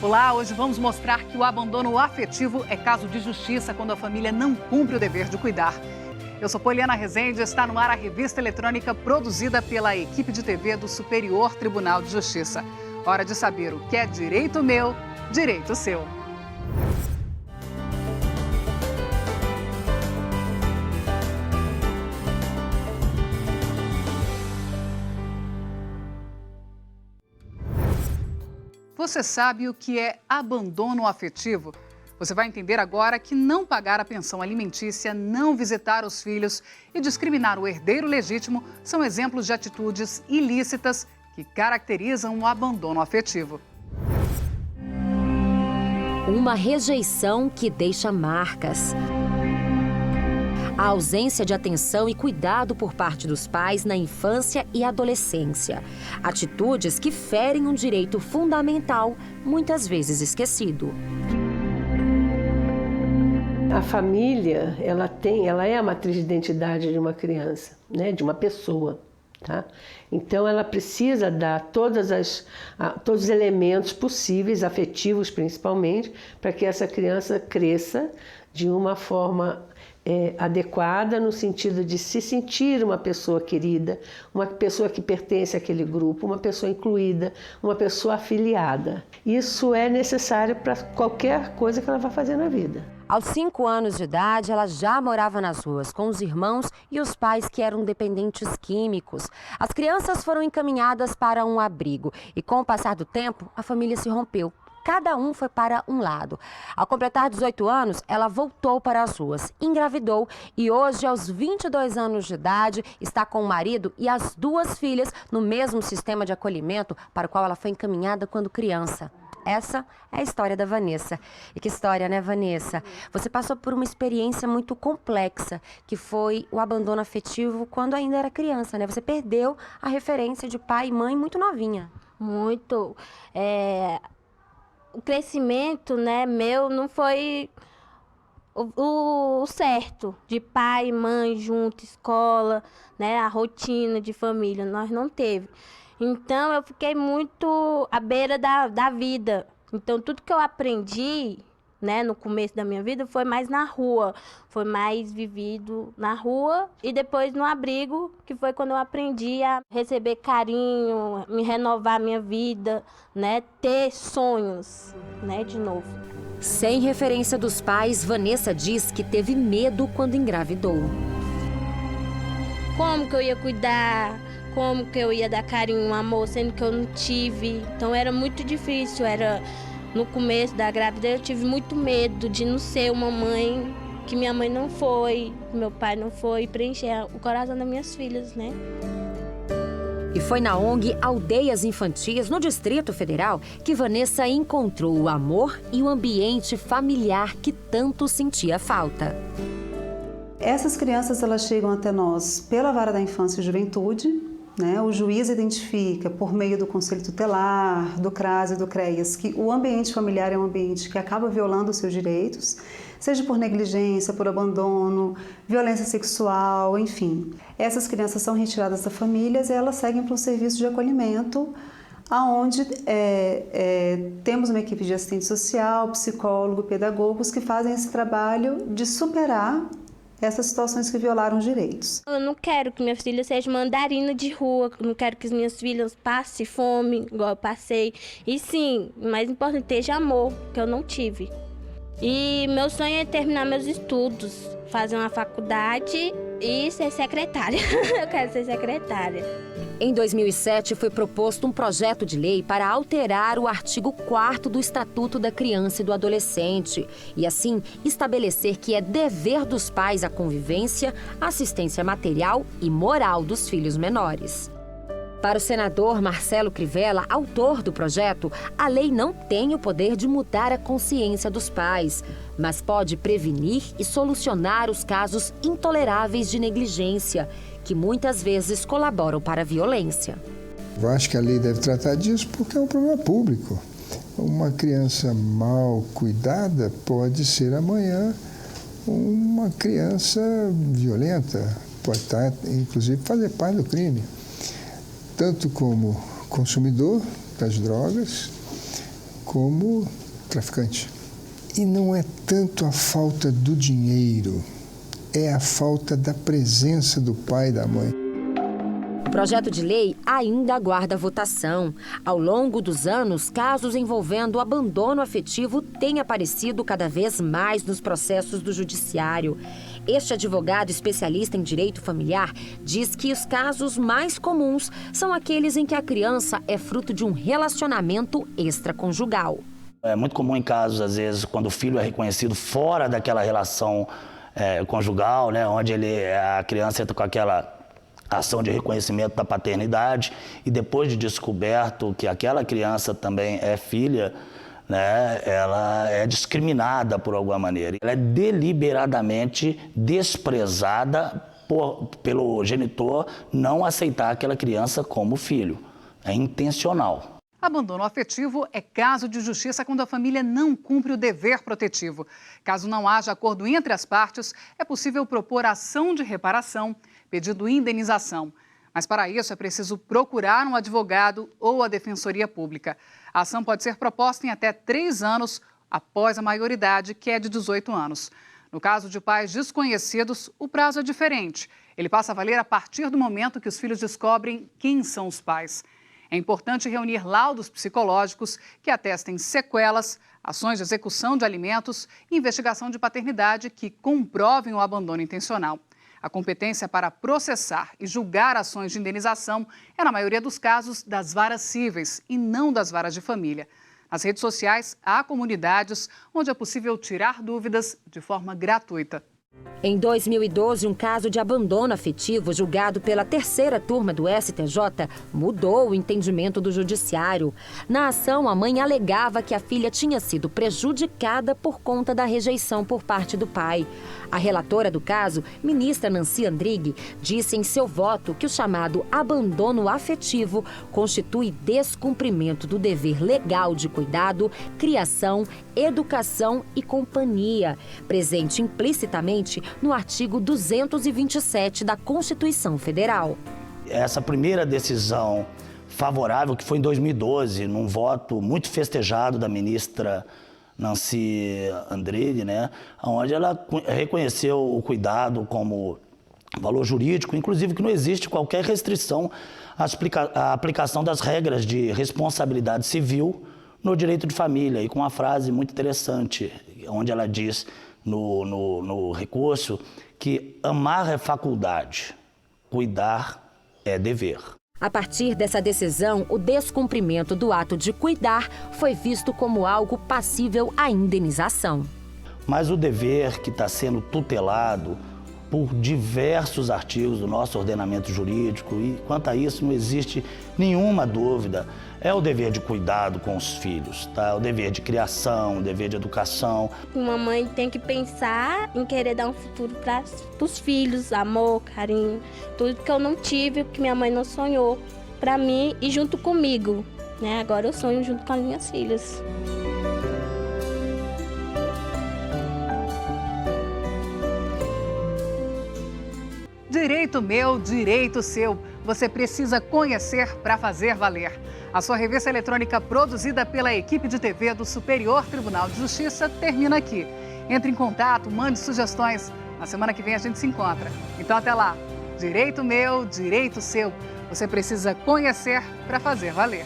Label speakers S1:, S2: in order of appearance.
S1: Olá, hoje vamos mostrar que o abandono afetivo é caso de justiça quando a família não cumpre o dever de cuidar. Eu sou Poliana Rezende e está no ar a revista eletrônica produzida pela equipe de TV do Superior Tribunal de Justiça. Hora de saber o que é direito meu, direito seu. Você sabe o que é abandono afetivo? Você vai entender agora que não pagar a pensão alimentícia, não visitar os filhos e discriminar o herdeiro legítimo são exemplos de atitudes ilícitas que caracterizam o abandono afetivo.
S2: Uma rejeição que deixa marcas. A ausência de atenção e cuidado por parte dos pais na infância e adolescência. Atitudes que ferem um direito fundamental, muitas vezes esquecido.
S3: A família, ela é a matriz de identidade de uma criança, né? De uma pessoa. Tá? Então, ela precisa dar todos os elementos possíveis, afetivos principalmente, para que essa criança cresça de uma forma adequada, no sentido de se sentir uma pessoa querida, uma pessoa que pertence àquele grupo, uma pessoa incluída, uma pessoa afiliada. Isso é necessário para qualquer coisa que ela vai fazer na vida.
S2: Aos 5 anos de idade, ela já morava nas ruas com os irmãos e os pais que eram dependentes químicos. As crianças foram encaminhadas para um abrigo e, com o passar do tempo, a família se rompeu. Cada um foi para um lado. Ao completar 18 anos, ela voltou para as ruas, engravidou e hoje, aos 22 anos de idade, está com o marido e as 2 filhas no mesmo sistema de acolhimento para o qual ela foi encaminhada quando criança. Essa é a história da Vanessa. E que história, né, Vanessa? Você passou por uma experiência muito complexa, que foi o abandono afetivo quando ainda era criança, né? Você perdeu a referência de pai e mãe muito novinha.
S4: Muito. O crescimento, né, meu não foi o certo, de pai e mãe junto, escola, né, a rotina de família, nós não teve. Então, eu fiquei muito à beira da vida. Então, tudo que eu aprendi, né, no começo da minha vida foi mais na rua, foi mais vivido na rua e depois no abrigo, que foi quando eu aprendi a receber carinho, me renovar a minha vida, né, ter sonhos, né, de novo.
S2: Sem referência dos pais, Vanessa diz que teve medo quando engravidou.
S4: Como que eu ia cuidar? Como que eu ia dar carinho, amor, sendo que eu não tive? Então era muito difícil, no começo da gravidez eu tive muito medo de não ser uma mãe que minha mãe não foi, meu pai não foi, preencher o coração das minhas filhas, né?
S2: E foi na ONG Aldeias Infantis, no Distrito Federal, que Vanessa encontrou o amor e o ambiente familiar que tanto sentia falta.
S5: Essas crianças, elas chegam até nós pela Vara da Infância e Juventude, né? O juiz identifica, por meio do Conselho Tutelar, do CRAS e do CREAS, que o ambiente familiar é um ambiente que acaba violando os seus direitos, seja por negligência, por abandono, violência sexual, enfim. Essas crianças são retiradas das famílias e elas seguem para um serviço de acolhimento, onde temos uma equipe de assistente social, psicólogo, pedagogos que fazem esse trabalho de superar essas situações que violaram os direitos.
S4: Eu não quero que minha filha seja mandarina de rua, eu não quero que as minhas filhas passem fome, igual eu passei. E sim, o mais importante, esteja amor, que eu não tive. E meu sonho é terminar meus estudos, fazer uma faculdade e ser secretária. Eu quero ser secretária.
S2: Em 2007, foi proposto um projeto de lei para alterar o artigo 4º do Estatuto da Criança e do Adolescente e, assim, estabelecer que é dever dos pais a convivência, assistência material e moral dos filhos menores. Para o senador Marcelo Crivella, autor do projeto, a lei não tem o poder de mudar a consciência dos pais, mas pode prevenir e solucionar os casos intoleráveis de negligência, que muitas vezes colaboram para a violência.
S6: Eu acho que a lei deve tratar disso porque é um problema público. Uma criança mal cuidada pode ser amanhã uma criança violenta, pode estar, inclusive, fazer parte do crime. Tanto como consumidor das drogas, como traficante. E não é tanto a falta do dinheiro, é a falta da presença do pai e da mãe.
S2: O projeto de lei ainda aguarda votação. Ao longo dos anos, casos envolvendo abandono afetivo têm aparecido cada vez mais nos processos do judiciário. Este advogado especialista em direito familiar diz que os casos mais comuns são aqueles em que a criança é fruto de um relacionamento extraconjugal.
S7: É muito comum em casos, às vezes, quando o filho é reconhecido fora daquela relação conjugal, né, onde a criança entra com aquela ação de reconhecimento da paternidade e depois de descoberto que aquela criança também é filha, né, ela é discriminada por alguma maneira. Ela é deliberadamente desprezada pelo genitor não aceitar aquela criança como filho. É intencional.
S1: Abandono afetivo é caso de justiça quando a família não cumpre o dever protetivo. Caso não haja acordo entre as partes, é possível propor ação de reparação, pedindo indenização. Mas para isso é preciso procurar um advogado ou a Defensoria Pública. A ação pode ser proposta em até 3 anos após a maioridade, que é de 18 anos. No caso de pais desconhecidos, o prazo é diferente. Ele passa a valer a partir do momento que os filhos descobrem quem são os pais. É importante reunir laudos psicológicos que atestem sequelas, ações de execução de alimentos e investigação de paternidade que comprovem o abandono intencional. A competência para processar e julgar ações de indenização é, na maioria dos casos, das varas cíveis e não das varas de família. Nas redes sociais, há comunidades onde é possível tirar dúvidas de forma gratuita.
S2: Em 2012, um caso de abandono afetivo julgado pela 3ª turma do STJ mudou o entendimento do judiciário. Na ação, a mãe alegava que a filha tinha sido prejudicada por conta da rejeição por parte do pai. A relatora do caso, ministra Nancy Andrighi, disse em seu voto que o chamado abandono afetivo constitui descumprimento do dever legal de cuidado, criação, educação e companhia, presente implicitamente no artigo 227 da Constituição Federal.
S7: Essa primeira decisão favorável, que foi em 2012, num voto muito festejado da ministra Nancy Andrighi, né, onde ela reconheceu o cuidado como valor jurídico, inclusive que não existe qualquer restrição à aplicação das regras de responsabilidade civil no direito de família, e com uma frase muito interessante, onde ela diz no recurso que amar é faculdade, cuidar é dever.
S2: A partir dessa decisão, o descumprimento do ato de cuidar foi visto como algo passível à indenização.
S7: Mas o dever que está sendo tutelado por diversos artigos do nosso ordenamento jurídico, e quanto a isso não existe nenhuma dúvida, é o dever de cuidado com os filhos, tá? O dever de criação, o dever de educação.
S4: Uma mãe tem que pensar em querer dar um futuro para os filhos, amor, carinho, tudo que eu não tive, que minha mãe não sonhou para mim e junto comigo, né? Agora eu sonho junto com as minhas filhas.
S1: Direito meu, direito seu. Você precisa conhecer para fazer valer. A sua revista eletrônica produzida pela equipe de TV do Superior Tribunal de Justiça termina aqui. Entre em contato, mande sugestões. Na semana que vem a gente se encontra. Então até lá. Direito meu, direito seu. Você precisa conhecer para fazer valer.